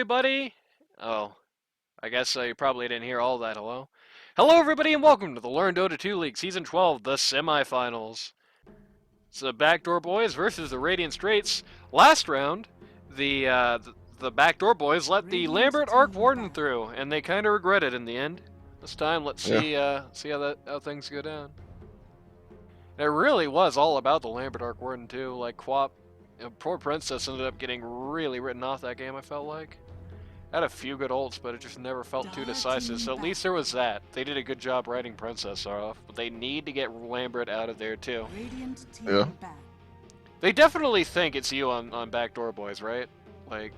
everybody. Oh, I guess you probably didn't hear all that. Hello. Hello, everybody, and welcome to the Learn Dota 2 League Season 12, the Semifinals. It's the Backdoor Boys versus the Radiant Straits. Last round, the Backdoor Boys let the Lambert Arc Warden through, and they kind of regret it in the end. This time, let's see how things go down. It really was all about the Lambert Arc Warden too. Like poor Princess ended up getting really written off that game. I felt like had a few good ults, but it just never felt too decisive. So at least there was that. They did a good job writing Princess off, but they need to get Lambert out of there too. Yeah. They definitely think it's you on Backdoor Boys, right? Like.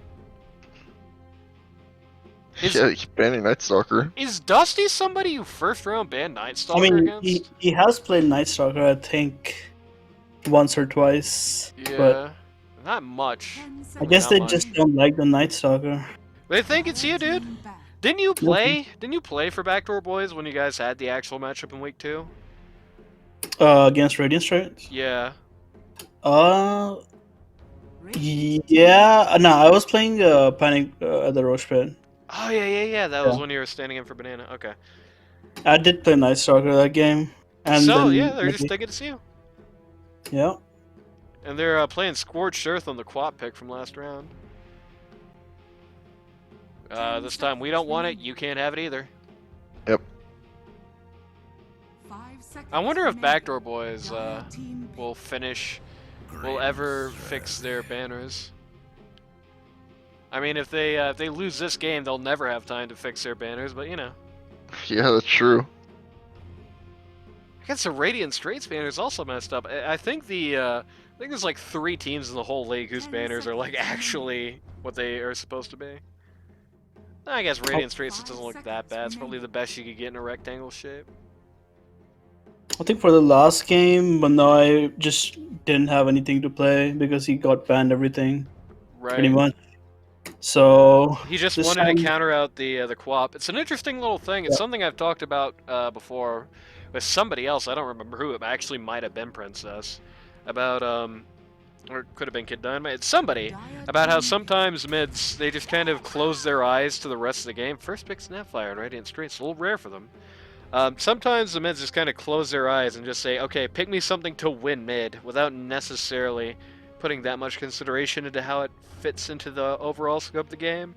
Yeah, he's banning Night Stalker. Is Dusty somebody you first round banned Night Stalker I mean, against? he has played Night Stalker, I think, once or twice. Yeah, but not much. I guess Not they much. just don't like the Night Stalker. They think it's you, dude. Didn't you play? Didn't you play for Backdoor Boys when you guys had the actual matchup in week 2? Against Radiant Straits? Yeah. Yeah. No, I was playing Panic at the Roche Pit. Oh yeah. That was when you were standing in for Banana. Okay. I did play Night Stalker that game. And So then, yeah, they're just thinking it's you. Yeah. And they're playing Scorched Earth on the Quap pick from last round. This time we don't want it. You can't have it either. Yep. I wonder if Backdoor Boys will ever fix their banners. I mean, if they lose this game, they'll never have time to fix their banners. But you know, Yeah, that's true. I guess the Radiant Straits banner is also messed up. I think there's like 3 teams in the whole league whose banners are like actually what they are supposed to be. I guess Radiant Straits just doesn't look that bad. It's probably the best you could get in a rectangle shape. I think for the last game, Manoy just didn't have anything to play because he got banned everything. Right. Pretty much. So He just this wanted time- to counter out the Quap. It's an interesting little thing. It's something I've talked about before with somebody else. I don't remember who. It actually might have been Princess. About or it could have been Kid Dynamite. It's somebody about how sometimes mids they just kind of close their eyes to the rest of the game. First pick Snapfire and Radiant Straits. It's a little rare for them. Sometimes the mids just kind of close their eyes and just say, okay, pick me something to win mid without necessarily putting that much consideration into how it fits into the overall scope of the game.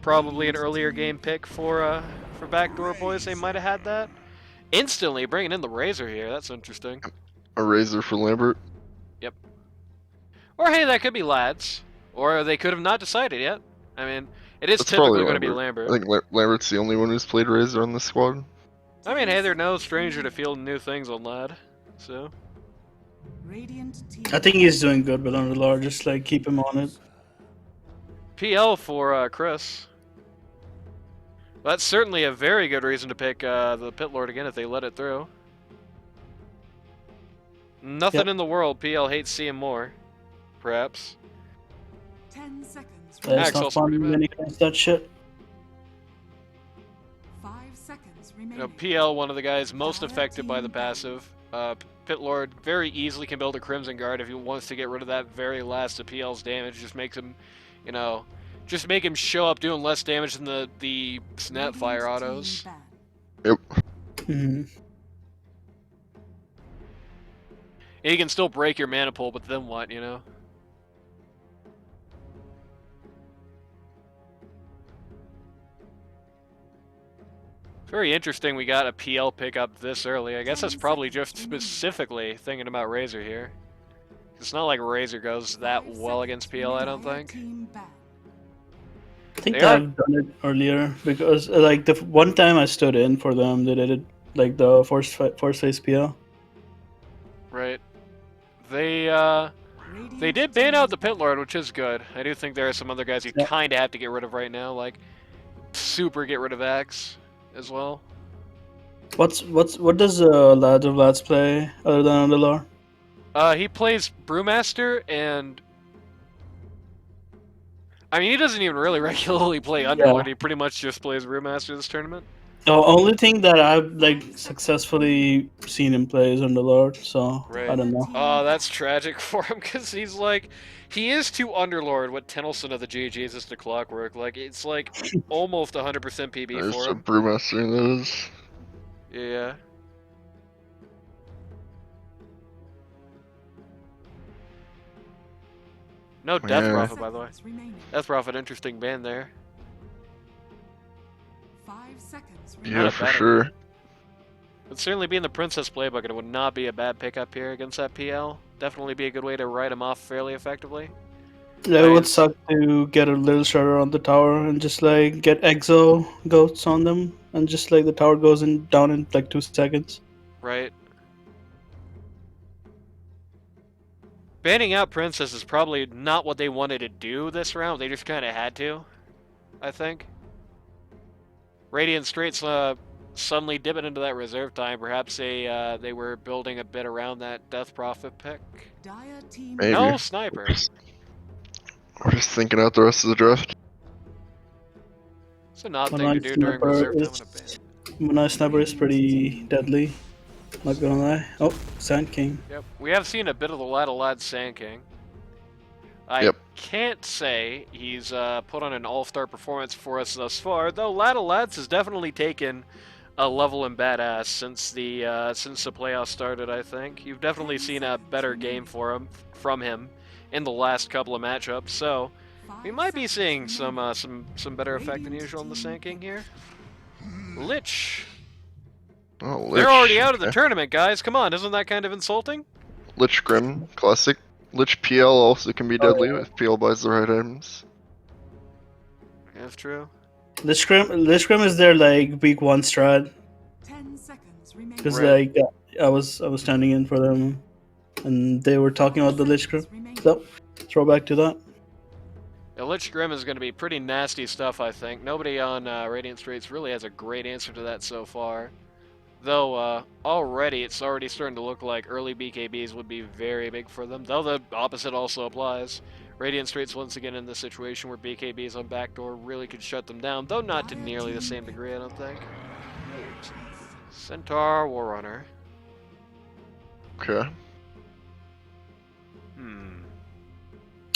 Probably an earlier game pick for Backdoor Boys, they might have had that. Instantly bringing in the Razor here, that's interesting. A Razor for Lambert. Yep. Or hey, that could be Lads. Or they could have not decided yet. I mean, it is That's typically probably going to be Lambert. I think Lambert's the only one who's played Razor on the squad. I mean, hey, they're no stranger to fielding new things on Lad. So. I think he's doing good with on the lore. Just like keep him on it. PL for Chris. That's certainly a very good reason to pick the Pit Lord again if they let it through. Nothing in the world PL hates seeing more, perhaps. 10 seconds. It's Axel's not pretty fun bad. when he does that shit. 5 seconds You remaining. know, PL, one of the guys most affected by the passive. Pit Lord very easily can build a Crimson Guard if he wants to get rid of that very last of PL's damage. Just makes him, you know, just make him show up doing less damage than the Snapfire autos. Yep. Hmm. He can still break your mana pool, but then what, you know? Very interesting we got a PL pickup this early. I guess that's probably just specifically thinking about Razor here. It's not like Razor goes that well against PL, I don't think. I think They are- I've done it earlier because like the one time I stood in for them, they did it like the first phase PL. Right. They did ban out the Pit Lord, which is good. I do think there are some other guys you Yeah. kind of have to get rid of right now, like super get rid of Axe as well. What does Lads of Lads play other than on the lore? He plays Brewmaster and I mean he doesn't even really regularly play Underlord. He pretty much just plays Brewmaster this tournament. The only thing that I've like successfully seen him play is Underlord, so I Right. don't know. Oh, that's tragic for him because he's like, he is to Underlord what Tennyson of the GGs is to Clockwork. Like, it's like almost 100% PB There's for a him. Brewmaster in those. Yeah. No Death Yeah. Prophet, by the way. Seconds remaining. Death Prophet, interesting band there. 5 seconds Not Yeah, a for bad sure. idea. Would certainly be in the Princess Playbook, and it would not be a bad pickup here against that PL. Definitely be a good way to write him off fairly effectively. Yeah, it I would mean, suck to get a little shredder on the tower and just like get exo goats on them, and just like the tower goes in down in like 2 seconds. right? Banning out Princess is probably not what they wanted to do this round. They just kind of had to, I think. Radiant Straits suddenly dipping into that reserve time. Perhaps they were building a bit around that Death Prophet pick. Dire team Maybe. No sniper. We're just thinking out the rest of the draft. It's an odd One thing to eye do during sniper reserve time is on a ban. One eye sniper is pretty deadly. Not gonna lie. Oh, Sand King. Yep, we have seen a bit of the Lad Sand King. I Yep. can't say he's put on an all-star performance for us thus far, though Lads has definitely taken a level in badass since the playoffs started. I think you've definitely seen a better game from him in the last couple of matchups. So we might be seeing some better effect than usual in the Sand King here. Lich. Oh, Lich. They're already out of the Okay. tournament, guys. Come on, isn't that kind of insulting? Lich Grim, classic. Lich PL also can be Oh, deadly yeah. if PL buys the right items. That's true. Lich Grim is their like week 1 strat 10 seconds remaining. because Right. like I was standing in for them, and they were talking about the Lich Grim. So throw back to that. Yeah, Lich Grim is going to be pretty nasty stuff, I think. Nobody on Radiant Straits really has a great answer to that so far. Though, it's already starting to look like early BKBs would be very big for them. Though the opposite also applies. Radiant Straits once again in this situation where BKBs on Backdoor really could shut them down, though not to nearly the same degree, I don't think. Centaur, Warrunner. Okay.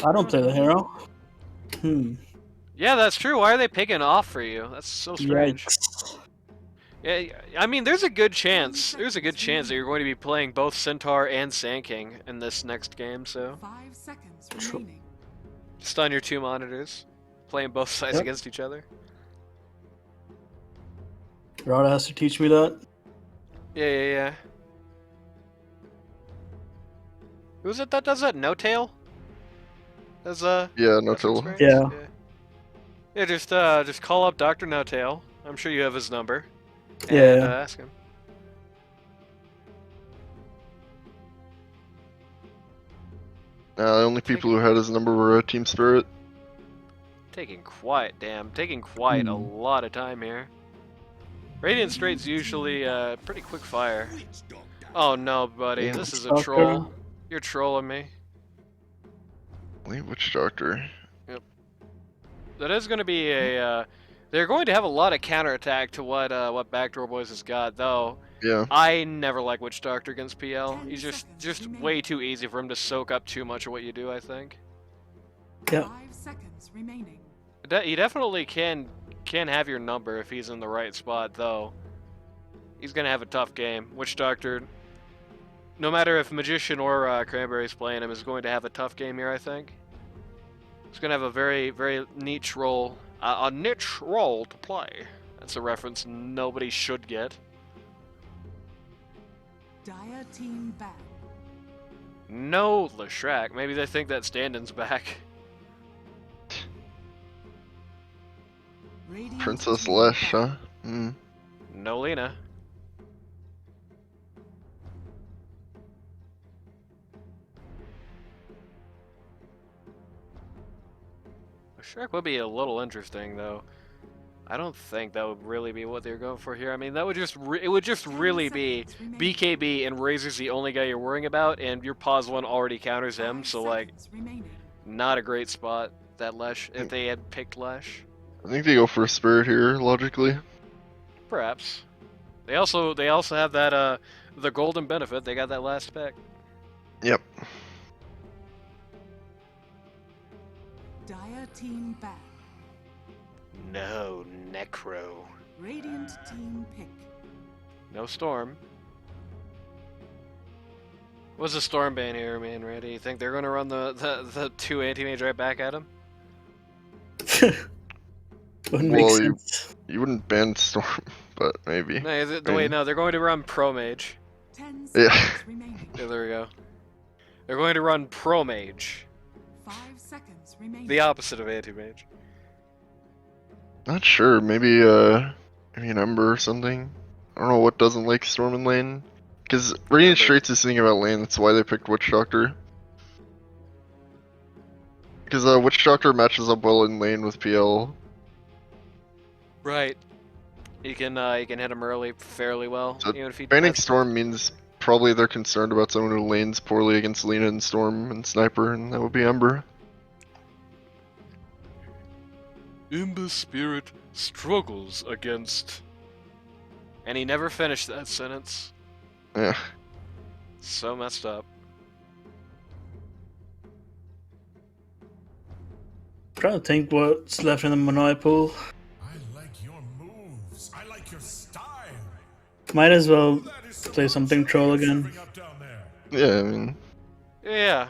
I don't play the hero. Yeah, that's true. Why are they picking off for you? That's so strange. Yikes. Yeah, I mean, there's a good chance. There's a good chance that you're going to be playing both Centaur and Sand King in this next game, so 5 seconds True. remaining. just on your two monitors, playing both sides Yep. against each other. Rada has to teach me that. Yeah. Who's it that does that? No Tail? As Yeah, no reference till. range? Yeah. Yeah, just call up Dr. No Tail. I'm sure you have his number. And Yeah. ask him. The only people who had his number were Team Spirit. Taking quite a lot of time here. Radiant Straits usually pretty quick fire. Oh no, buddy, Yeah, this is a Doctor. troll. You're trolling me. Wait, which doctor? That is going to be a. They're going to have a lot of counterattack to what Backdoor Boys has got, though. Yeah. I never like Witch Doctor against PL. 10 He's just seconds way remaining. too easy for him to soak up too much of what you do. I think. Yeah. 5 seconds remaining. He definitely can have your number if he's in the right spot, though. He's gonna have a tough game. Witch Doctor, no matter if Magician or Cranberry's playing him, is going to have a tough game here. I think. He's gonna have a very, very niche role, a niche role to play. That's a reference nobody should get. Dire team back. No Leshrac. Maybe they think that stand-in's back. Radiant Princess team Lesh, back. huh? Hmm. No Lena. Leshrac would be a little interesting, though. I don't think that would really be what they're going for here. I mean, that would just it would just 10 really be seconds remaining. BKB and Razor's the only guy you're worrying about, and your pause one already counters him. 5 So like, seconds remaining. not a great spot that Lesh if they had picked Lesh. I think they go for a Spirit here, logically. Perhaps. They also have that the golden benefit. They got that last pick. Yep. Dire team ban. No Necro. Radiant team pick. No Storm. What's the Storm ban here, man? Ready? You think they're gonna run the two anti-mage right back at him? Wouldn't make Well, sense. you wouldn't ban Storm, but maybe. No, I wait, mean, no, they're going to run Pro Mage. 10 Yeah. seconds remaining. Yeah, there we go. They're going to run Pro Mage. 5 seconds remaining. The opposite of anti-mage. Not sure. Maybe maybe an Ember or something. I don't know what doesn't like Storm in lane. Because Radiant Ember. Straits is thinking about lane. That's why they picked Witch Doctor. Because Witch Doctor matches up well in lane with PL. Right. You can hit him early fairly well. So Even if he Banning has- Storm means probably they're concerned about someone who lanes poorly against Lina and Storm and Sniper, and that would be Ember. Ember Spirit struggles against. And he never finished that sentence. Yeah. So messed up. Trying to think what's left in the Monoi pool. I like your moves. I like your style. Might as well That is play something troll again. serving up down there. Yeah, I mean, Yeah.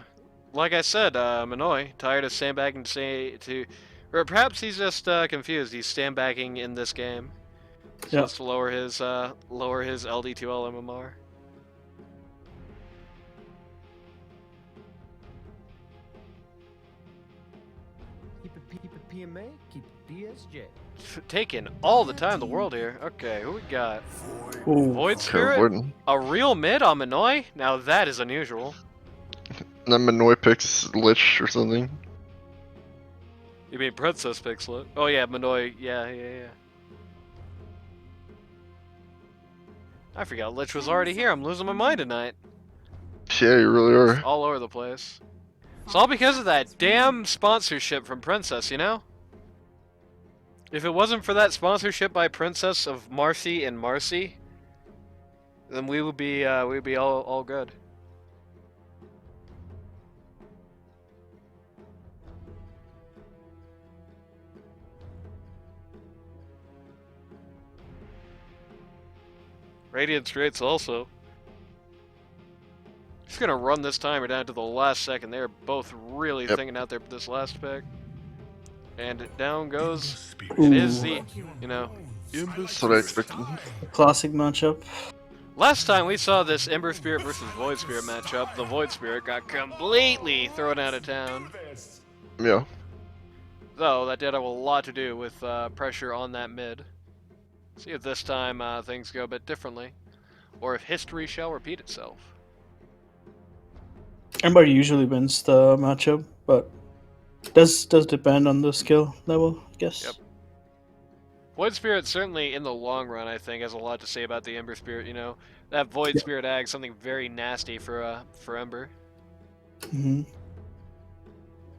Like I said, Manoy, tired of sandbagging or perhaps he's just confused. He's sandbagging in this game. So Yeah. let's lower his LD2L MMR. Keep it PMA, keep it DSJ. Taking all the time in the world here. Okay, who we got? Ooh. Void Spirit? Wooden. A real mid on Manoy? Now that is unusual. And then Manoy picks Lich or something. You mean Princess Pixlet? Oh yeah, Manoy. Yeah. I forgot Lich was already here. I'm losing my mind tonight. Yeah, you really are. All over the place. It's all because of that damn sponsorship from Princess, you know? If it wasn't for that sponsorship by Princess of Marcy and Marcy, then we would be all good. Radiant Straits also. Just gonna run this timer down to the last second. They're both really Yep. thinking out this last pick. And down goes. Ooh. It is the, you know, That's what I expected. Classic matchup. last time we saw this Ember Spirit versus Void Spirit matchup, the Void Spirit got completely thrown out of town. Yeah. Though that did have a lot to do with pressure on that mid. See if this time things go a bit differently, or if history shall repeat itself. Ember usually wins the matchup, but does depend on the skill level, I guess. Yep. Void Spirit certainly in the long run, I think, has a lot to say about the Ember Spirit. You know, that Void Spirit ag something very nasty for Ember. hmm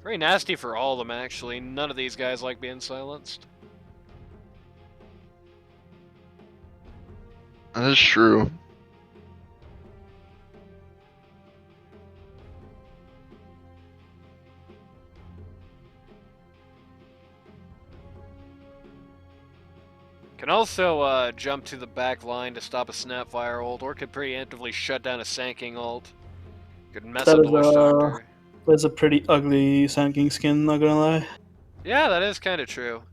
Very nasty for all of them, actually. None of these guys like being silenced. That is true. Can also jump to the back line to stop a Snapfire ult, or could preemptively shut down a Sanking ult. Could mess That up the is, Witch Doctor. That's a pretty ugly Sand King skin, not gonna lie. Yeah, that is kind of true.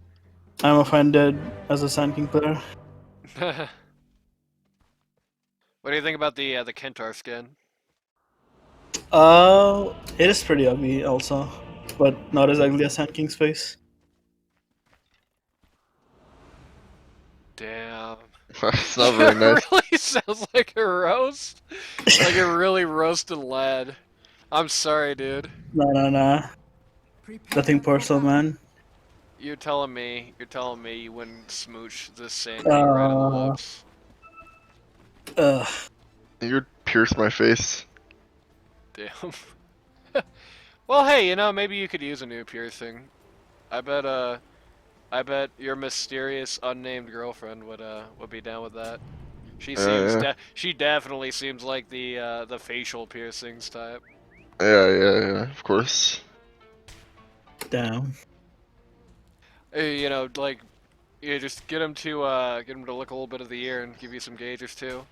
I'm offended as a Sand King player. What do you think about the Kentaur skin? It is pretty ugly also, but not as ugly as Sand King's face. Damn. It's not very nice. It really sounds like a roast. Like a really roasted lad. I'm sorry, dude. Nah. Prepare Nothing for personal, battle. man. You're telling me you wouldn't smooch this Sanking right on the lips. Ugh. You'd pierce my face. Damn. Well, hey, you know, maybe you could use a new piercing. I bet I bet your mysterious unnamed girlfriend would be down with that. Yeah. She definitely seems like the facial piercings type. Yeah, of course. Damn. You know, like you just get him to look a little bit of the ear and give you some gauges too.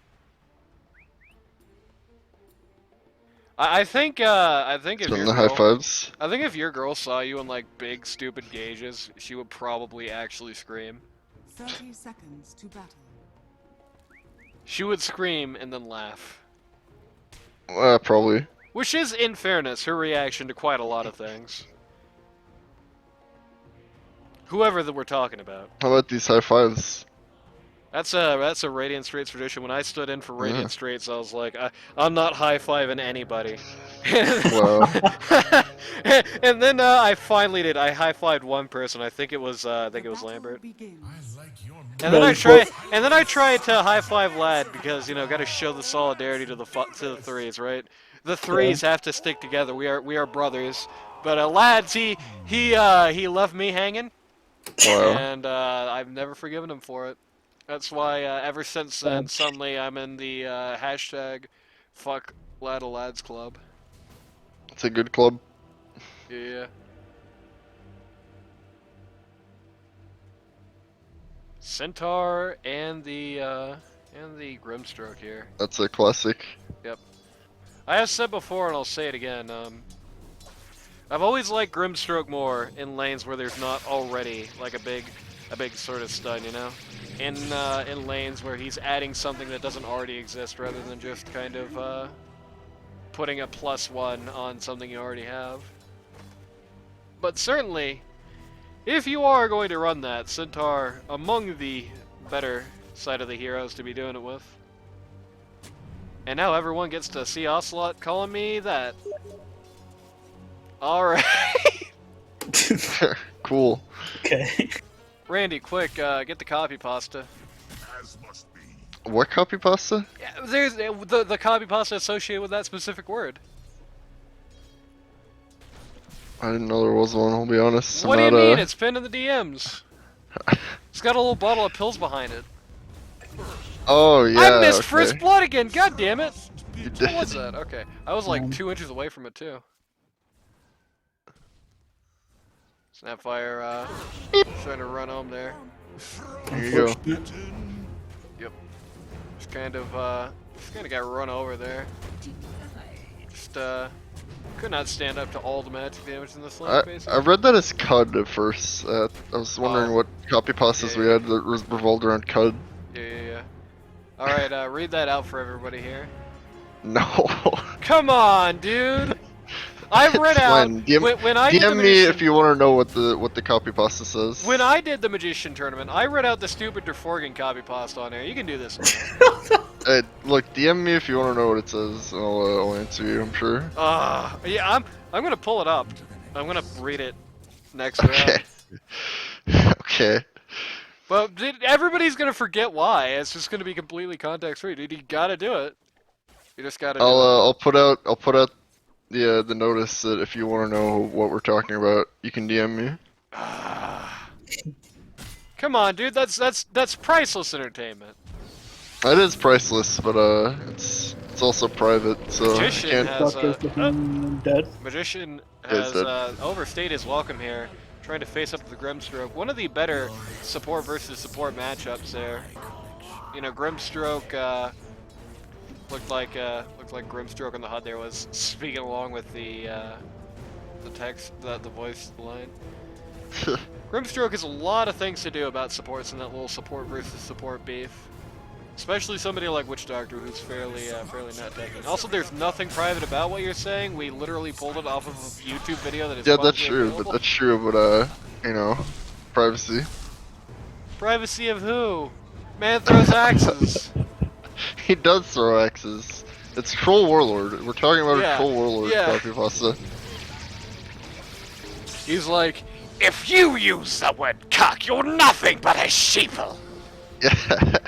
I think if Spin your the high girl fives. I think if your girl saw you in like big stupid gauges, she would probably actually scream. 30 seconds to battle. She would scream and then laugh. Probably. Which is, in fairness, her reaction to quite a lot of things. Whoever that we're talking about. How about these high fives? That's a Radiant Straits tradition. When I stood in for Radiant Yeah. Straits, I was like, I'm not high-fiving anybody. Wow. And then I finally did. I high-fived one person. I think it was Lambert. Begins. I like your And then Well, I tried to high-five Lad because got to show the solidarity to the threes, right? The threes have to stick together. We are brothers. But Lads, he left me hanging, Wow. and I've never forgiven him for it. That's why ever since then, suddenly I'm in the hashtag fuck Lads club. It's a good club. Yeah. Centaur and the Grimstroke here. That's a classic. Yep. I have said before, and I'll say it again. I've always liked Grimstroke more in lanes where there's not already like a big sort of stun, you know. In lanes where he's adding something that doesn't already exist, rather than just kind of putting a +1 on something you already have. But certainly, if you are going to run that, Centaur among the better side of the heroes to be doing it with. And now everyone gets to see Ocelot calling me that. Alright. Cool. Okay. Randy, quick, get the copy pasta. as must be. What copy pasta? Yeah, there's the copy pasta associated with that specific word. I didn't know there was one, I'll be honest. What do I'm you not, mean? It's pinned in the DMs. It's got a little bottle of pills behind it. Oh, yeah. I missed okay. first blood again. God damn it! You What did. was that? Okay, I was like 2 inches away from it too. Snapfire, trying to run home there. Here you go. Unfortunate. Just kind of got run over there. Just could not stand up to all the magic damage in this lane, basically. I read that as Cud at first. I was wondering Oh. what copy pastas Yeah, we had that revolved around Cud. Yeah. All right, read that out for everybody here. No. Come on, dude. I've read It's out fine. DM, when I did the DM me magician, if you want to know what the copy pasta says. when I did the magician tournament. I read out the stupid Derforgan copy pasta on there. You can do this now. Look, DM me if you want to know what it says. And I'll answer you. I'm sure. Yeah, I'm gonna pull it up. I'm gonna read it next round. Okay. Okay. But everybody's gonna forget why. It's just gonna be completely context free, dude. You gotta do it. You just gotta do it. I'll put out the notice that if you want to know what we're talking about, you can DM me. Come on, dude. That's priceless entertainment. It is priceless, but it's also private, so I Magician can't. has Doctor's looking dead. Magician Is has dead. overstayed his welcome here, trying to face up to the Grimstroke. One of the better support versus support matchups there. You know, Grimstroke looked like Grimstroke on the HUD there was speaking along with the text, the voice line. Grimstroke has a lot of things to do about supports in that little support versus support beef. Especially somebody like Witch Doctor, who's fairly not taking. Also, there's nothing private about what you're saying. We literally pulled it off of a YouTube video that is Yeah, that's publicly true, available. but that's true, but you know, privacy. Privacy of who? Man throws axes. He does throw axes. It's Troll Warlord. We're talking about Yeah, a Troll Warlord yeah. copy pasta. He's like, if you use the word cock, you're nothing but a sheeple. Yeah.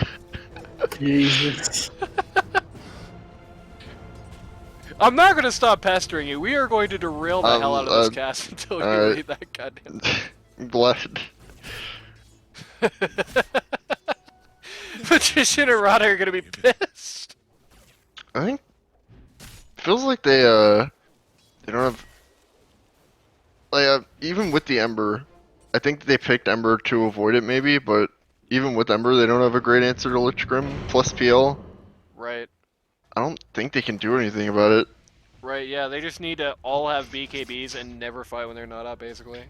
Jesus. I'm not gonna stop pestering you. We are going to derail the hell out of this cast until you alright. read that goddamn. I'm glad. Magician and Rada are gonna be pissed. I think feels like they don't have like even with the Ember, I think they picked Ember to avoid it maybe, but even with Ember they don't have a great answer to Lich Grim plus PL. Right. I don't think they can do anything about it. Right, yeah, they just need to all have BKBs and never fight when they're not up, basically.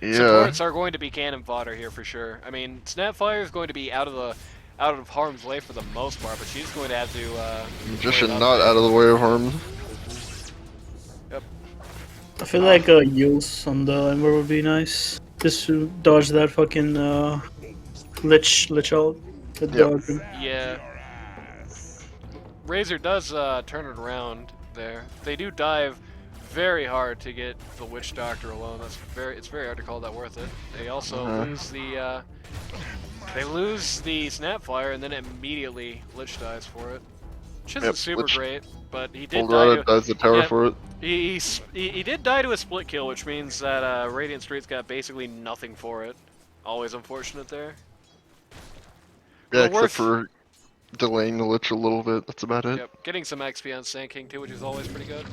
Yeah. Supports are going to be cannon fodder here for sure. I mean, Snapfire is going to be out of harm's way for the most part, but she's going to have to. Magician play it not up. out of the way of harm. Yep. I feel like Yules on the Ember would be nice. Just to dodge that fucking Lich ult. With Yep. the Yeah. Razor does turn it around there. They do dive very hard to get the Witch Doctor alone. It's very hard to call that worth it. They also lose the Snapfire and then immediately Lich dies for it, which isn't Yep, super Lich- great. But he did Old die Rada to does the tower yeah, for it. he did die to a split kill, which means that Radiant Straits got basically nothing for it. Always unfortunate there. Yeah, But except worth- for delaying the Lich a little bit. That's about it. Yep, getting some XP on Sand King too, which is always pretty good.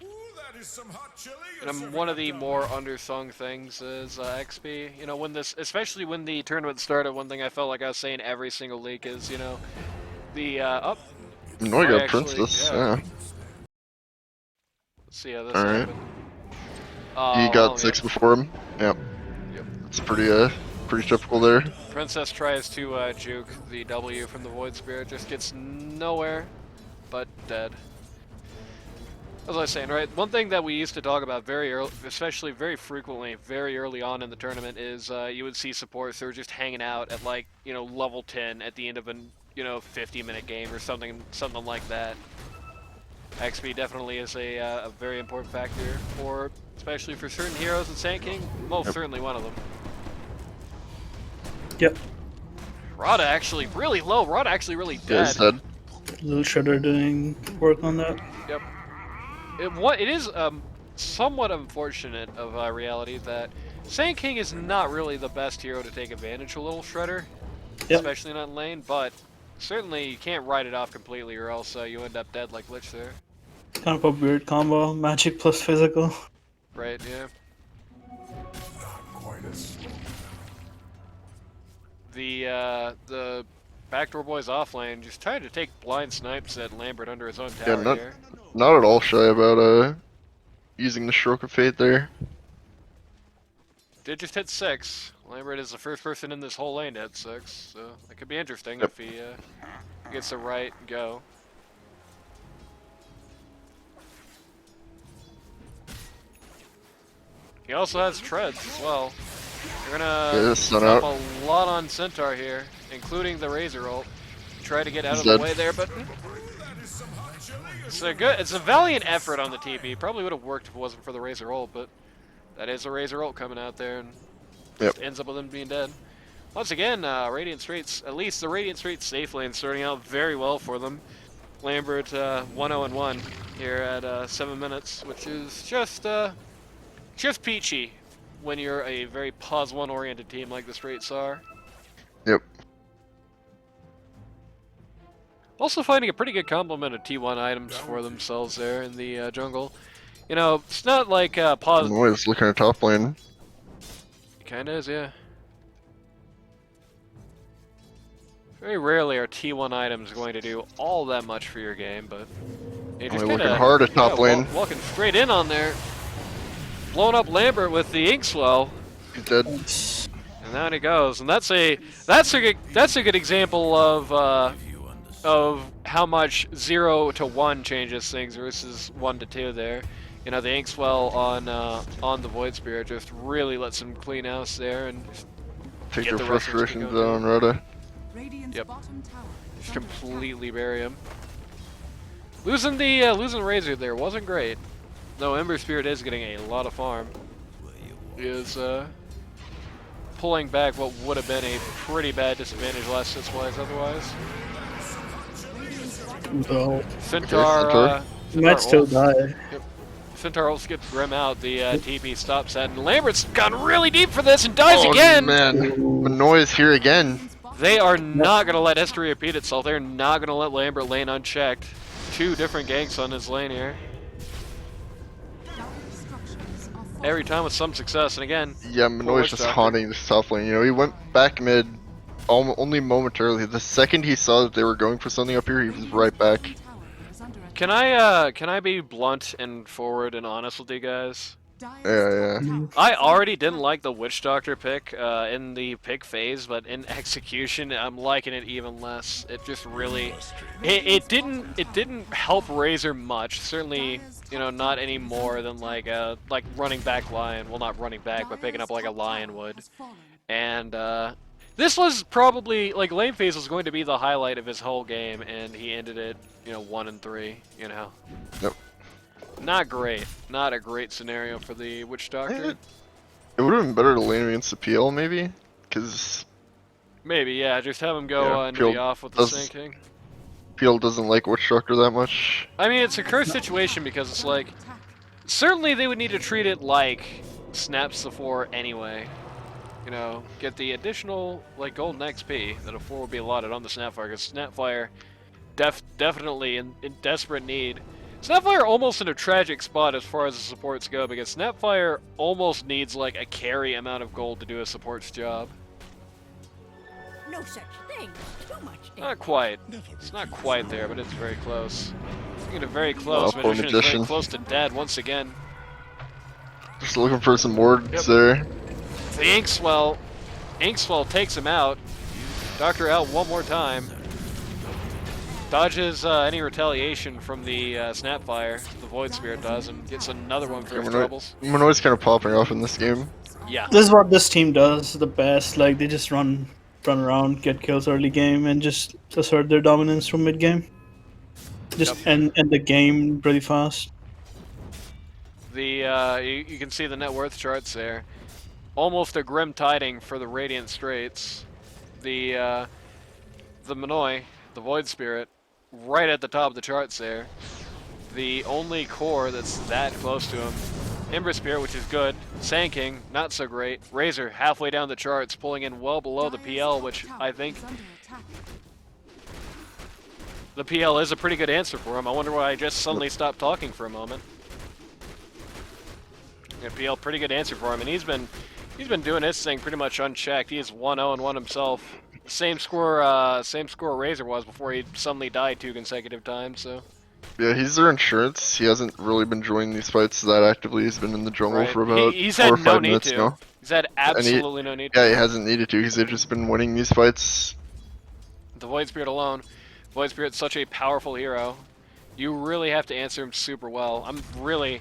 Ooh, that is some hot chili. And one of the more undersung things is XP. You know, especially when the tournament started, one thing I felt like I was saying every single league is, you know, the No, I Boy, got actually, Princess. yeah. Yeah. Let's see how this Alright. happened. He got 6 yeah. before him. Yep. Yep. It's pretty typical there. Princess tries to juke the W from the Void Spirit, just gets nowhere but dead. As I was saying, right, one thing that we used to talk about very early, especially very frequently, very early on in the tournament, is you would see supports that were just hanging out at like, you know, level 10 at the end of an, 50-minute game or something like that. XP definitely is a very important factor for, especially for certain heroes in Sand King, most certainly one of them. Yep. Rada actually really low. Rada actually really Yeah, dead. he's dead. Little Shredder doing work on that. Yep. It is somewhat unfortunate of reality that Sand King is not really the best hero to take advantage of Little Shredder, Yep. especially not in lane. But certainly you can't write it off completely, or else you end up dead like Lich there. Kind of a weird combo. Magic plus physical. Right? Yeah. Quite as The Backdoor Boys off lane just trying to take blind snipes at Lambert under his own Yeah, tower here. not at all shy about using the Stroke of Fate there. Did just hit 6. Lambert is the first person in this whole lane to hit 6, so that could be interesting Yep. if he gets the right go. He also has treads as well. They're Yeah, gonna sun drop out. a lot on Centaur here, including the Razor ult. Try to get out He's of the dead. way there, but it's a valiant effort on the TP. Probably would have worked if it wasn't for the Razor ult, but that is a Razor ult coming out there and just ends up with him being dead. Once again, Radiant Straits, at least the Radiant Straits safe lane starting out very well for them. Lambert 1-0-1 here at 7 minutes, which is just peachy when you're a very pause 1 oriented team like the Straits are. Yep. Also finding a pretty good complement of T1 items for themselves there in the jungle. You know, it's not like pause. Noise looking at top lane. Kinda is, yeah. Very rarely are T1 items going to do all that much for your game, but you just Only kinda, looking hard at top lane. Walking straight in on there, blowing up Lambert with the Inkswell, He's dead. and down he goes. And that's a good example of how much 0 to 1 changes things versus 1 to 2 there. You know, the Inkswell on the Void Spirit just really lets him clean house there and Take Get their the rest of us to frustrations go out on Rada. Radiant's Yep. bottom tower is just under attack. completely bury him. Losing the Razor there wasn't great. Though Ember Spirit is getting a lot of farm. He is pulling back what would have been a pretty bad disadvantage last sits-wise otherwise. So Centaur, Centaur. he might still ult. die. Yep. Centaur also gets Grim out. The TP stops that, and Lambert's gone really deep for this and dies Oh again. man, Manoy is here again. They are not going to let history repeat itself. They're not going to let Lambert lane unchecked. 2 different ganks on his lane here. Every time with some success, and again, Yeah, Manoy's just haunting this top lane. You know, he went back mid only momentarily. The second he saw that they were going for something up here, he was right back. can I be blunt and forward and honest with you guys? Yeah. I already didn't like the Witch Doctor pick in the pick phase, but in execution, I'm liking it even less. It just really, it didn't help Razor much. Certainly, you know, not any more than like running back Lion. Well, not running back, but picking up like a Lion would. And this was probably like lane phase was going to be the highlight of his whole game, and he ended it, you know, 1-3. You know. Yep. Not great. Not a great scenario for the Witch Doctor. It would have been better to lane against the PL maybe, because Maybe, yeah, just have him go Yeah, into the PL off with the does- sinking. PL doesn't like Witch Doctor that much. I mean, it's a cursed situation because it's like, certainly they would need to treat it like Snaps the 4 anyway. You know, get the additional, like, golden XP that a 4 would be allotted on the Snapfire, because Snapfire definitely in desperate need. Snapfire almost in a tragic spot as far as the supports go, because Snapfire almost needs like a carry amount of gold to do a support's job. No such thing. Too much. Not quite. It's not quite there, but it's very close. Speaking of very close, poor Magician is very Magician. close to dead once again. Just looking for some wards Yep. there. The Inkswell takes him out. Doctor out one more time. Dodges any retaliation from the Snapfire. The Void Spirit does, and gets another one for his troubles. Manoy's kind of popping off in this game. Yeah. This is what this team does the best. Like they just run around, get kills early game, and just assert their dominance from mid game. Just end the game pretty fast. The you can see the net worth charts there. Almost a grim tiding for the Radiant Straits. The Manoy, the Void Spirit, right at the top of the charts there. The only core that's that close to him. Ember Spirit, which is good. Sand King, not so great. Razor, halfway down the charts, pulling in well below the PL, which I think the PL is a pretty good answer for him. I wonder why I just suddenly stopped talking for a moment. Yeah, PL, pretty good answer for him, and he's been doing his thing pretty much unchecked. He is 1-0-1 himself. Same score Razor was before he suddenly died 2 consecutive times. So. Yeah, he's their insurance. He hasn't really been joining these fights that actively. He's been in the jungle Right. for about He's 4 or had 5 no need minutes to. now. He's had absolutely no need to. Yeah, he hasn't needed to because they've just been winning these fights. The Void Spirit alone. Void Spirit's such a powerful hero. You really have to answer him super well. I'm really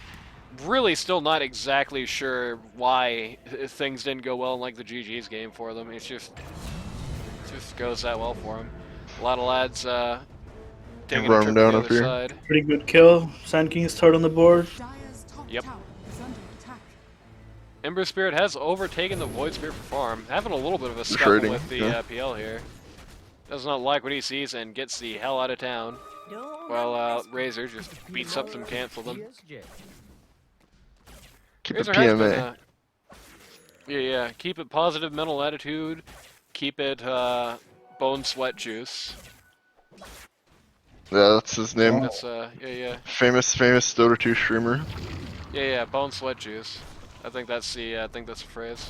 still not exactly sure why things didn't go well in like the GG's game for them. It just goes that well for him. A lot of lads taking a run trip down to the up other here. side. Pretty good kill. Sand King is third on the board. Yep. Ember Spirit has overtaken the Void Spirit for farm, having a little bit of a scuffle Trading, with the yeah. PL here. Does not like what he sees and gets the hell out of town. Don't While Razor just beats up some cancel them. Keep it Razor has been, PMA. yeah, keep it positive mental attitude. Keep it bone sweat juice. Yeah, that's his name. That's yeah. Famous Dota 2 streamer. Yeah, bone sweat juice. I think that's the phrase.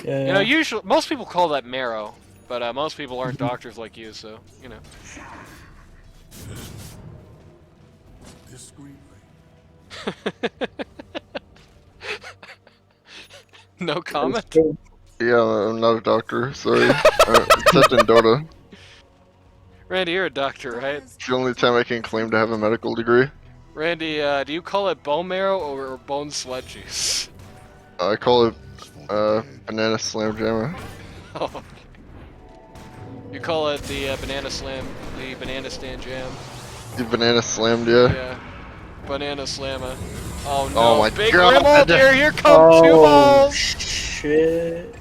Yeah. You know, usually most people call that marrow, but most people aren't doctors like you, so you know. No comment. Yeah, I'm not a doctor, sorry. Except in Dota. Randy, you're a doctor, right? It's the only time I can claim to have a medical degree. Randy, do you call it bone marrow or bone sweat juice? I call it banana slam jammer. Oh, okay. You call it the banana slam, the banana stand jam. The banana slammed, yeah. Yeah, banana slammer. Oh no! Oh my Big God. rim ult here. Here come 2 balls. Shit.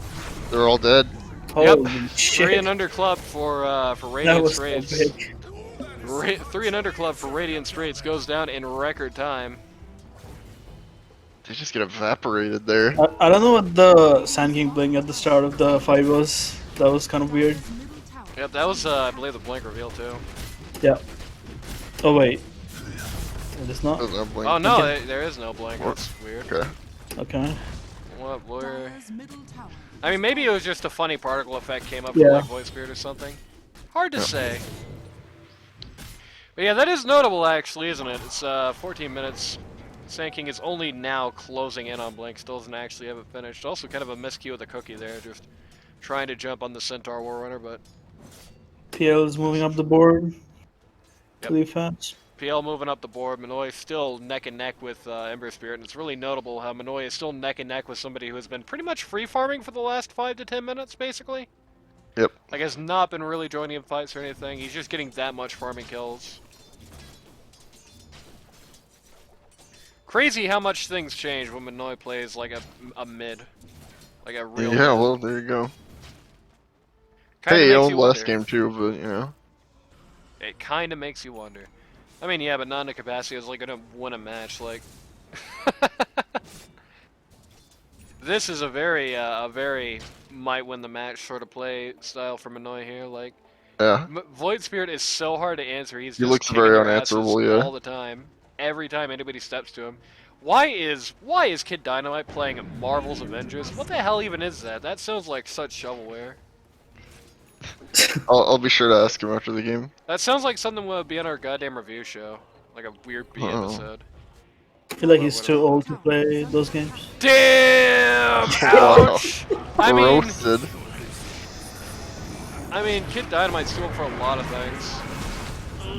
They're all dead. Holy Yep. shit. 3 and under club for That Radiant was so Straits. big. 3 and under club for Radiant Straits goes down in record time. They just get evaporated there. I don't know what the Sand King blink at the start of the fight was. That was kind of weird. Middle tower. Yep, that was, I believe, the blink reveal, too. Yeah. Oh wait. It is not. There's no blink. Oh, no, Okay. there is no blink. What? That's weird. Okay. Okay. What, where? Dyer's middle tower. I mean, maybe it was just a funny particle effect came up Yeah. from, like, Void Spirit or something. Hard to say. But yeah, that is notable, actually, isn't it? It's 14 minutes. Sand King is only now closing in on Blink, still doesn't actually have it finished. Also kind of a miscue with the cookie there, just trying to jump on the Centaur Warrunner, but PL is moving up the board Yep. really fast. PL moving up the board. Minoy still neck and neck with Ember Spirit, and it's really notable how Minoy is still neck and neck with somebody who has been pretty much free farming for the last 5 to 10 minutes, basically. Yep. Like, has not been really joining in fights or anything. He's just getting that much farming kills. Crazy how much things change when Minoy plays like a mid. Like a real Yeah, mid. well, there you go. Kinda Hey, makes old you last wonder. game too, but you know. It kind of makes you wonder. I mean, yeah, but not in a capacity as like gonna win a match. Like, this is a very might win the match sort of play style for Minoy here. Like, Yeah. Void Spirit is so hard to answer. He's He just looks kicking very their asses unanswerable, yeah. all the time. Every time anybody steps to him. Why is Kid Dynamite playing Marvel's Avengers? What the hell even is that? That sounds like such shovelware. I'll be sure to ask him after the game. That sounds like something would be on our goddamn review show. Like a weird B Uh-oh. episode. I feel like he's too old to play those games. Damn! Wow. Ouch! I mean, Roasted. Kid Dynamite's doing for a lot of things.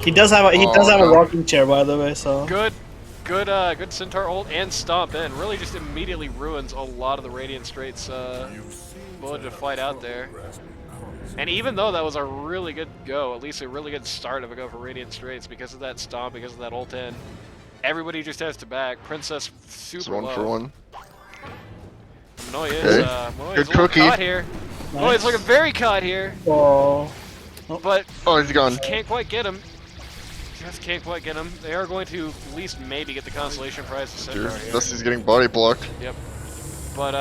He does have a no. walking chair, by the way. So Good Centaur ult and Stomp in. Really just immediately ruins a lot of the Radiant Straits ability to fight out there. And even though that was a really good go, at least a really good start of a go for Radiant Straits, because of that Stomp, because of that ult in, everybody just has to back. Princess super It's 1 low. for 1. Minoy is, Okay. Minoy Good is a little cookie. caught here. Minoy is looking very caught here, oh, but Oh, he's gone. can't quite get him. Just can't quite get him. They are going to at least maybe get the consolation prize to Centaur here. Dusty's getting body blocked. Yep. But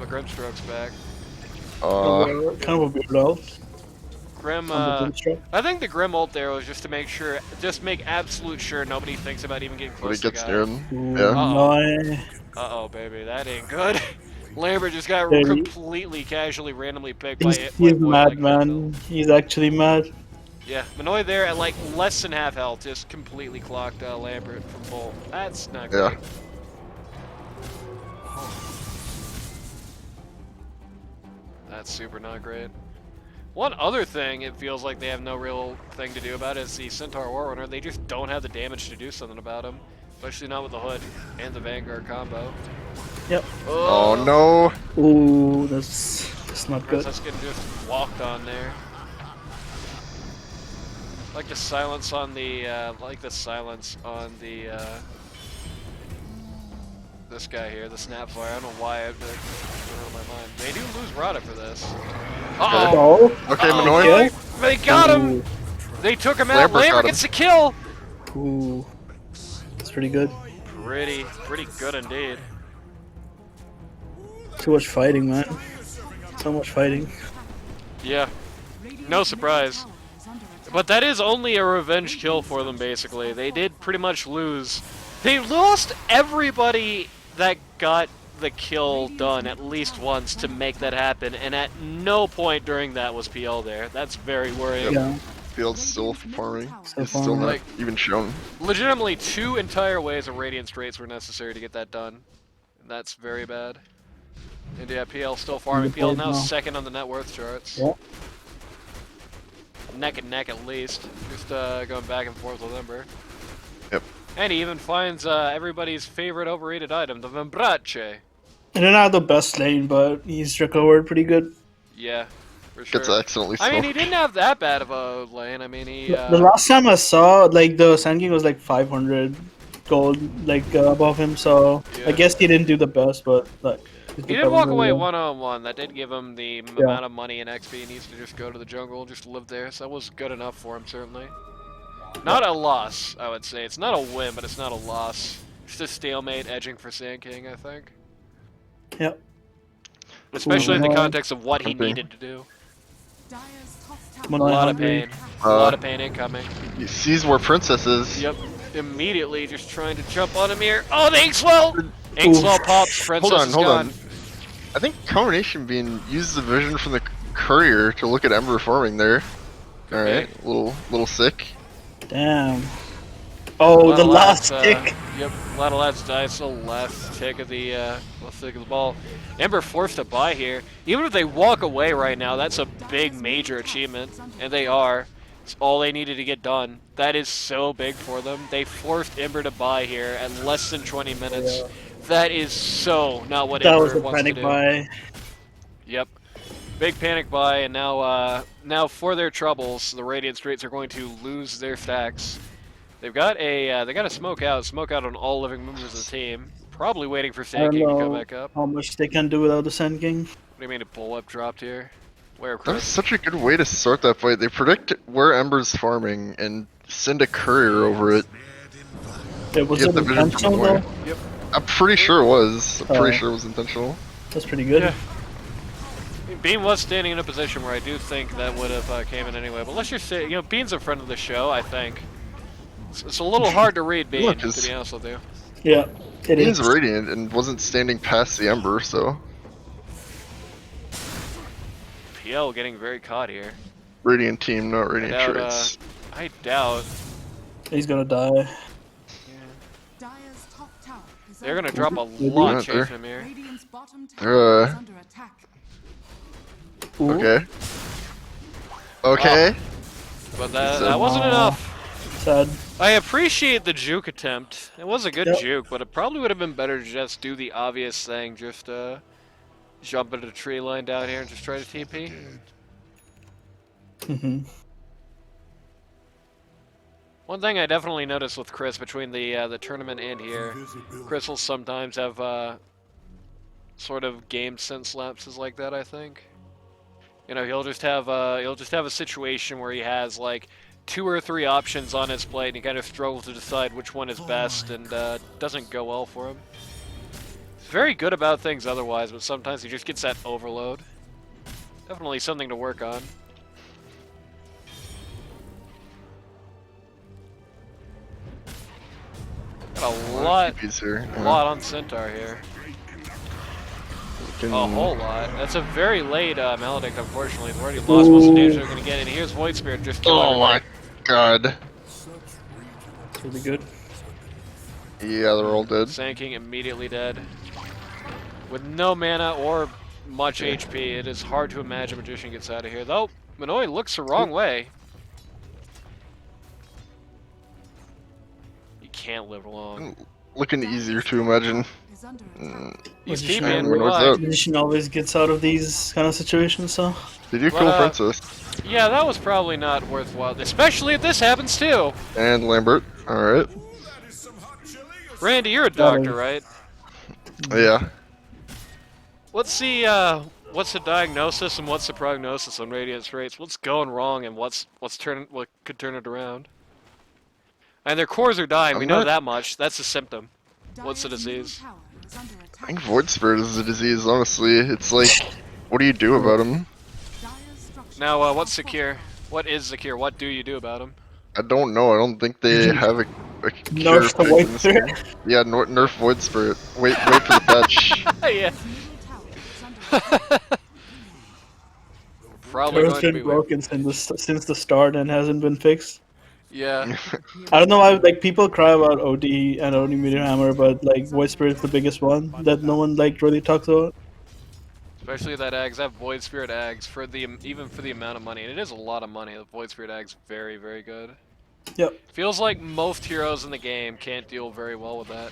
Grimstroke's back. kind of a weird ult. Grim, on the Grimstroke. I think the Grim ult there was just to make sure, just make absolute sure nobody thinks about even getting But close he to the gets guy. near him. Ooh, Yeah. no. Uh-oh, baby, that ain't good. Lambert just got Yeah, he- completely casually randomly picked by He's, it. he's mad, man. He's actually mad. Yeah, Minoy there at like less than half health just completely clocked Lambert from full. That's not great. Yeah. That's super not great. One other thing it feels like they have no real thing to do about is the Centaur Warrunner. They just don't have the damage to do something about him. Especially not with the Hood and the Vanguard combo. Yep. Oh no. Ooh, that's not good. Princess getting just walked on there. Like the silence on the, this guy here, the Snapfire. I don't know why it went out of my mind. They do lose Rada for this. Uh-oh! Oh, Okay, Uh-oh, Minoy. They got him! Ooh. They took him out. Lambert got Lambert him. gets the kill! Ooh, that's pretty good. Pretty good indeed. Too much fighting, man. So much fighting. Yeah, Radiant's no middle surprise. tower is under attack. But that is only a revenge kill for them, basically. They did pretty much lose. They lost everybody that got the kill done at least once to make that happen, and at no point during that was PL there. That's very worrying. Yeah. Field's still farming. So He's still far. not even shown. Legitimately, 2 entire waves of Radiant Straits were necessary to get that done. And that's very bad. And yeah, PL still farming. PL now second on the net worth charts. Yeah. Neck and neck at least. Just going back and forth with Ember. Yep. And he even finds everybody's favorite overrated item, the Vembrace. And they're not the best lane, but he's recovered pretty good. Yeah, for sure. Gets accidentally I mean, smoked. he didn't have that bad of a lane. I mean, he... The last time I saw, like, the Sand King was like 500 gold, like, above him, so Yeah. I guess he didn't do the best, but, like... he's He did recovered walk really away well. one-on-one. That did give him the amount of money and XP he needs to just go to the jungle, just live there. So that was good enough for him, certainly. Not a loss, I would say. It's not a win, but it's not a loss. Just a stalemate, edging for Sand King, I think. Yep. Especially in the Ooh. context of what he Something. needed to do. Dire's top I'm A on lot of hungry. pain. A lot of pain incoming. He sees where Princess is. Yep. Immediately just trying to jump on him here. Oh, the Inkswell! Inkswell pops. Princess Hold on, is hold gone. on. I think Combination Bean used the vision from the courier to look at Ember farming there. Alright, little sick. Damn. Oh, the last tick. tick. Yep, a lot of lads dies to the left tick of the ball. Ember forced to buy here. Even if they walk away right now, that's a big major achievement, and they are. It's all they needed to get done. That is so big for them. They forced Ember to buy here at less than 20 minutes. That is so not what That Ember was a wants to panic do. buy. Yep. Big panic buy, and now for their troubles, the Radiant Straits are going to lose their stacks. They've got a smoke out on all living members of the team. Probably waiting for I Sand don't King to come know back up. how much they can do without the Sand King. What do you mean a bullwhip dropped here? Where, That was Chris? such a good way to start that fight. They predict where Ember's farming and send a courier over it. Yeah, was Get it the vision from intentional away. though? Yep. I'm pretty sure it was. I'm pretty Oh. sure it was intentional. That's pretty good. Yeah. I mean, Bean was standing in a position where I do think that would have came in anyway. But let's just say, Bean's a friend of the show, I think. It's a little hard to read Bean, Look, to be honest with you. Yeah, it Bean's is. Radiant and wasn't standing past the Ember, so PL getting very caught here. Radiant team, not Radiant Straits. I doubt He's gonna die. Dire's top tower is they're gonna under drop a attack. lot Yeah, chasing him here. Radiant's bottom tower is under attack. Ooh. Okay. Okay. But So- that wasn't enough. Sad. I appreciate the juke attempt. It was a good Yep. juke, but it probably would have been better to just do the obvious thing, just jump into the tree line down here and just try to TP. hmm One thing I definitely noticed with Chris between the tournament and here, Chris will sometimes have sort of game sense lapses like that. I think, he'll just have a situation where he has like 2 or 3 options on his plate, and he kind of struggles to decide which one is best, and doesn't go well for him. He's very good about things otherwise, but sometimes he just gets that overload. Definitely something to work on. Got a lot TPs here. A lot on Centaur here. A whole lot. That's a very late Maledict, unfortunately. They've already lost most of the damage they're going to get, and here's Void Spirit just killing Oh my god. It's really good. Yeah, they're all dead. Sand King immediately dead. With no mana or much HP, it is hard to imagine Magician gets out of here. Though, Minoy looks the wrong way. You can't live long. Looking easier to imagine. Is under attack. He's Magician TPing. Minoy's Why? up. Magician always gets out of these kind of situations, so. Did you But, kill Princess? Yeah, that was probably not worthwhile, especially if this happens too. And Lambert. Alright. Randy, you're a doctor, right? Yeah. What's the diagnosis and what's the prognosis on Radiant Straits? What's going wrong and what could turn it around? And their cores are dying. We I'm know not- that much. That's a symptom. What's the Dire's middle disease? tower is under I attack. think Void Spirit is a disease, honestly. It's like, what do you do about him? Dire's structures Now, are what's the fortified. cure? What is the cure? What do you do about him? I don't know. I don't think they have a cure Nerf for the it Void in this Spirit. game. Yeah, nerf Void Spirit. Wait for the patch. Yeah, Middle tower is under attack. probably It's going to been be. broken since the start and hasn't been fixed. Yeah, I don't know why like people cry about OD and OD Meteor Hammer, but like Void Spirit's the biggest one that no one like really talks about. especially that Ags. That Void Spirit Ags for even for the amount of money, and it is a lot of money. The Void Spirit Ags very very good. Yep. Feels like most heroes in the game can't deal very well with that.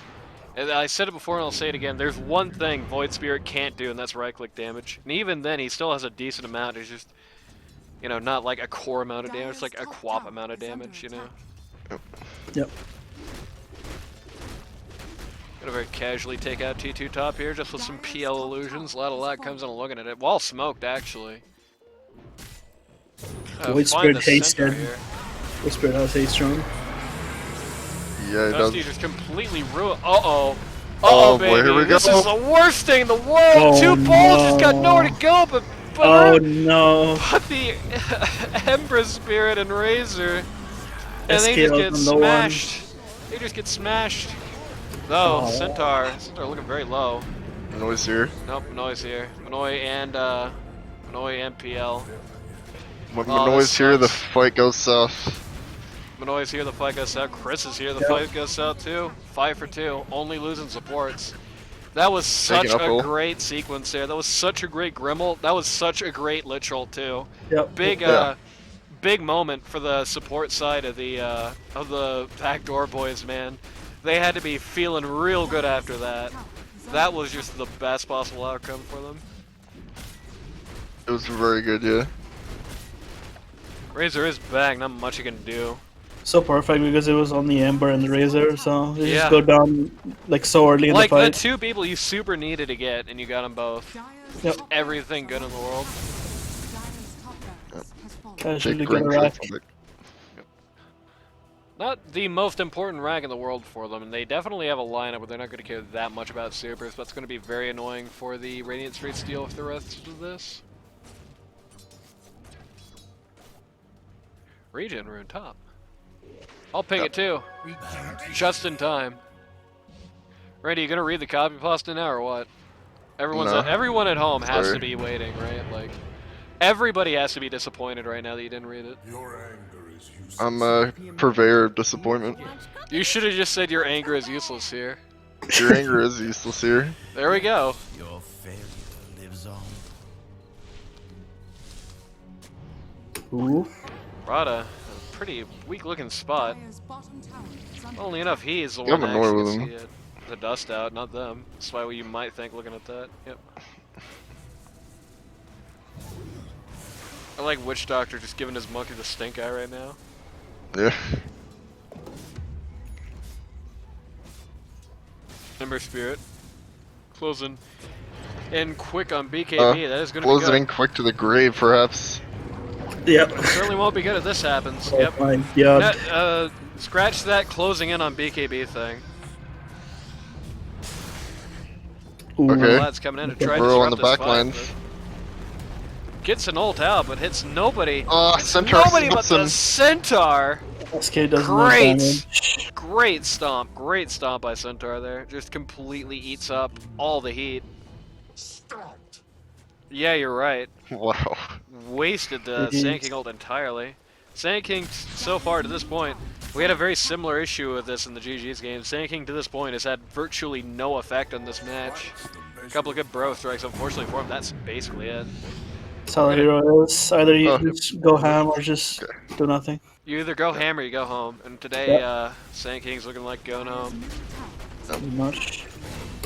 And I said it before and I'll say it again, there's one thing Void Spirit can't do, and that's right-click damage. And even then, he still has a decent amount. It's just, not like a core amount of damage, it's like a quap amount of damage, Yep. Gonna very casually take out T2 top here, just with some PL illusions. A lot of lag comes in looking at it. Wall smoked, actually. Void Find Spirit the hates center it. here. Whispered has a strong. Yeah, he Dusty does. just completely ruined. Uh-oh. Oh, Uh-oh, boy, here baby. we This go. is the worst thing in the world. Oh, Two balls just got nowhere to no. go, but Oh no. the Ember Spirit and Razor, and they SK just on get no one. smashed. They just get smashed. No, Oh. Centaur looking very low. Noise here. Nope, Manoy's here. Manoy and PL. When Oh, Manoy's this here, the sucks. fight goes south. Manoy's here, the fight goes out. Chris is here, the Yep. fight goes out too. 5 for 2, only losing supports. That was such Taking up a roll. great sequence there. That was such a great Grimmel. That was such a great Literal too. Yep. Big Yeah. big moment for the support side of the Backdoor Boys, man. They had to be feeling real good after that. That was just the best possible outcome for them. It was very good, yeah. Razor is back, not much you can do. So perfect because it was on the Ember and the Razor, so they Yeah. just go down like so early in Like the the fight. two people you super needed to get, and you got them both. Yep. Everything good in the world. Casually Take get a great rack. shots. Not the most important rank in the world for them, and they definitely have a lineup where they're not going to care that much about supers, but it's going to be very annoying for the Radiant Straits to deal with the rest of this. Regen rune top. I'll pick it too. Just in time. Randy, you gonna read the copy pasta now or what? No. Everyone at home has to Sorry. be waiting, right? Like, everybody has to be disappointed right now that you didn't read it. Your anger is useless. I'm a purveyor of disappointment. You should have just said your anger is useless here. Your anger is useless here. There we go. Your failure lives on. Ooh. Rada, a pretty weak-looking spot. Only enough he is the I'm one that annoyed actually with gets the dust out, not them. That's why you might think looking at that. Yep. I like Witch Doctor just giving his monkey the stink eye right now. Yeah. Ember Spirit. Closing in quick on BKB. That is going to be Close it good. in quick to the grave, perhaps. Yep. Certainly won't be good if this happens. Oh Yep. my god. Scratch that closing in on BKB thing. Ooh. Okay. Lad's coming in to try to Bro on the disrupt back this fight, lines. but gets an ult out, but hits nobody. Centaur Nobody but slips the him. Centaur. SK does not Great. damage. Great stomp by Centaur there. Just completely eats up all the heat. Yeah, you're right. Wow. Wasted the Mhm. Sand King ult entirely. Sand King, so far to this point, we had a very similar issue with this in the GG's game. Sand King to this point has had virtually no effect on this match. A couple of good bro strikes, unfortunately for him, that's basically it. That's how the hero is. Either you Oh. just go ham or just do nothing. You either go ham or you go home. And today, Yep. Sand King's looking like going home. Pretty much.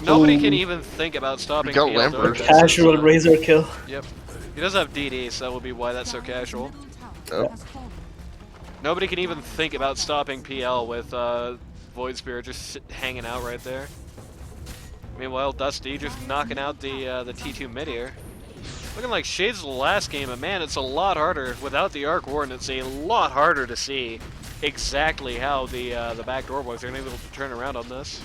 Nobody Ooh. can even think about stopping We got PL Lambert. Dota. Casual Razor kill. Yep. He does have DD, so that will be why that's so casual. Yep. Nobody can even think about stopping PL with Void Spirit just hanging out right there. Meanwhile, Dusty just knocking out the T2 mid here. Looking like Shades of the last game, but man, it's a lot harder without the Arc Warden. It's a lot harder to see exactly how the Backdoor Boys are going to be able to turn around on this.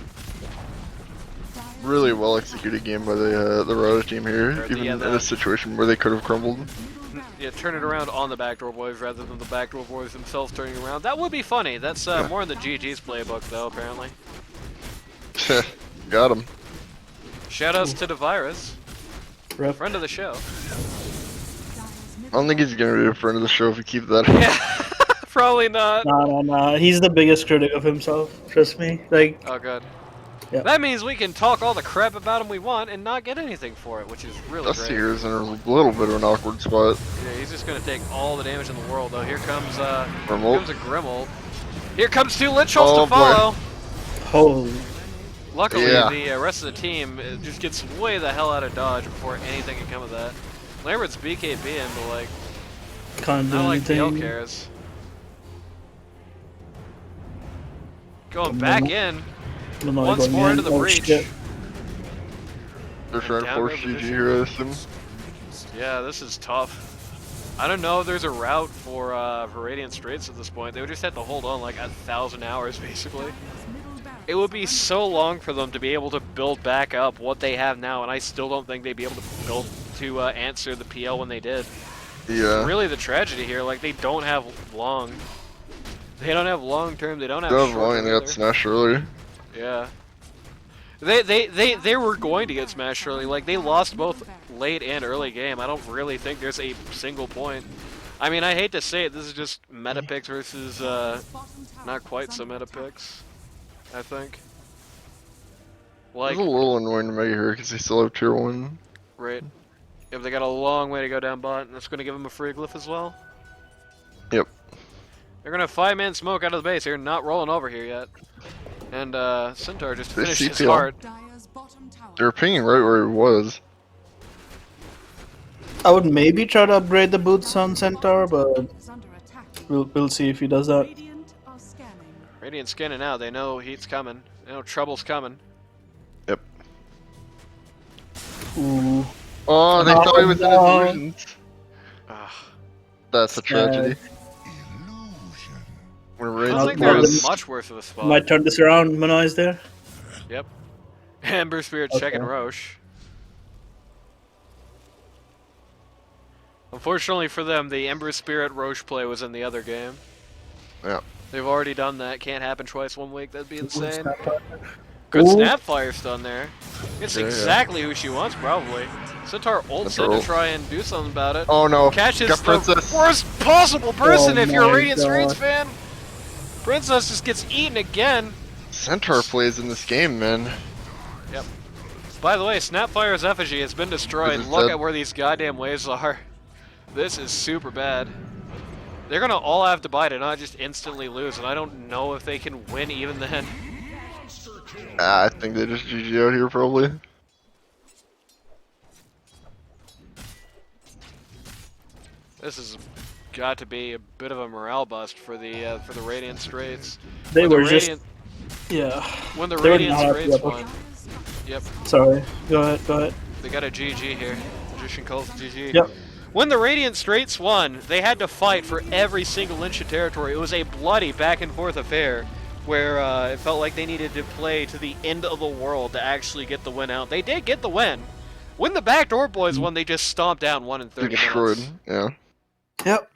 Really well executed game by the Rada team here, Or even yeah, in the- a situation where they could have crumbled. Yeah, turn it around on the Backdoor Boys rather than the Backdoor Boys themselves turning around. That would be funny. That's more in the GG's playbook, though, apparently. Got him. Shoutouts to the Virus, Rep. friend of the show. I don't think he's gonna be a friend of the show if we keep that. Yeah, probably not. Nah. He's the biggest critic of himself. Trust me. Like, Oh, good. Yeah. That means we can talk all the crap about him we want and not get anything for it, which is really Dusty great. here is in a little bit of an awkward spot. Yeah, he's just gonna take all the damage in the world, though. Here comes a Remote. Grimmel. Here comes two Lich Ults Oh, to follow. holy. Luckily, Yeah. the rest of the team just gets way the hell out of dodge before anything can come of that. Lambert's BKBing, but like, Can't do not like PL anything. cares. Going back in. Once more into the breach. Shit. They're trying to Down force road GG position. here, I assume. Yeah, this is tough. I don't know if there's a route for Radiant Straits at this point. They would just have to hold on like 1,000 hours, basically. It would be so long for them to be able to build back up what they have now, and I still don't think they'd be able to build to answer the PL when they did. Yeah. It's really the tragedy here. Like, they don't have long. They don't have long term. They don't have They short have long term and they got either. smashed early. Yeah. They were going to get smashed early. Like, they lost both late and early game. I don't really think there's a single point. I mean, I hate to say it, this is just meta picks versus not quite so meta picks, I think. Like, It's a little annoying to make here because they still have tier 1. right. If they got a long way to go down bot, and that's going to give them a free glyph as well. Yep. They're going to 5-man smoke out of the base. They're not rolling over here yet. And Centaur just They finished his CPL. heart. Dire's bottom tower They were pinging right where it was. I would maybe try to upgrade the boots on Centaur, but is under attack. we'll see if he does that. Radiant are scanning. Radiant scanning out. They know heat's coming. They know trouble's coming. Yep. Ooh. Oh, they thought he was in his no. illusions. Ugh. That's a tragedy. When I Raids don't think they're they're in was- much worse of a spot. Might turn this around. Manoy's there. Yep. Ember Spirit Okay. checking Roche. Unfortunately for them, the Ember Spirit Roche play was in the other game. Yeah. They've already done that. Can't happen twice 1 week. That'd be insane. Snapfire. Good Ooh. Snapfire stun there. It's Yeah, yeah. exactly who she wants, probably. Centaur ults Centaur in to ult. try and do something about it. Oh no. Catches Got the Princess. worst possible person Oh if you're a my Radiant Straits God. fan. Princess just gets eaten again. Centaur plays in this game, man. By the way, Snapfire's effigy has been destroyed. Is it Look dead? at where these goddamn waves are. This is super bad. They're gonna all have to buy to not just instantly lose, and I don't know if they can win even then. I think they just GG out here probably. This has got to be a bit of a morale bust for the Radiant Straits. They When the were just. Radiant- Yeah. when the they were Radiant not Straits happy won. Yep, Sorry. Go ahead. they got a GG here. Magician calls GG. Yep. When the Radiant Straits won, they had to fight for every single inch of territory. It was a bloody back and forth affair where it felt like they needed to play to the end of the world to actually get the win out. They did get the win. When the Backdoor Boys won, they just stomped down 1 in They 30 destroyed. minutes. Yeah. Yep.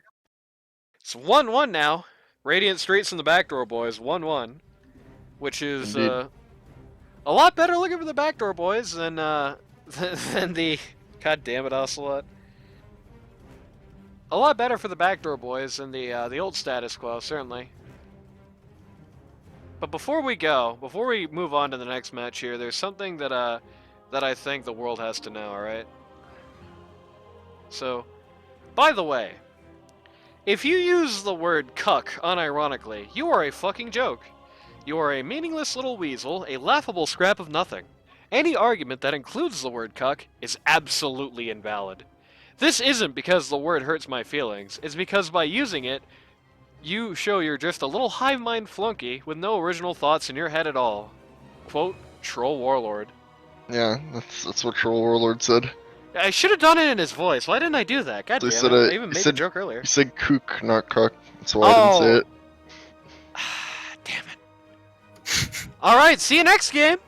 It's 1-1 now. Radiant Straits and the Backdoor Boys, 1-1. Which is Indeed. a lot better looking for the Backdoor Boys than than the... God damn it, Ocelot. A lot better for the Backdoor Boys than the old status quo, certainly. But before we move on to the next match here, there's something that I think the world has to know, alright? So, by the way, if you use the word cuck unironically, you are a fucking joke. You are a meaningless little weasel, a laughable scrap of nothing. Any argument that includes the word cuck is absolutely invalid. This isn't because the word hurts my feelings, it's because by using it, you show you're just a little hive mind flunky with no original thoughts in your head at all. Quote, Troll Warlord. Yeah, that's what Troll Warlord said. I should have done it in his voice. Why didn't I do that? God They damn said it. it- I even he made said- the joke earlier. He said kook, not cuck. That's why I didn't say it. Damn it. Alright, see you next game.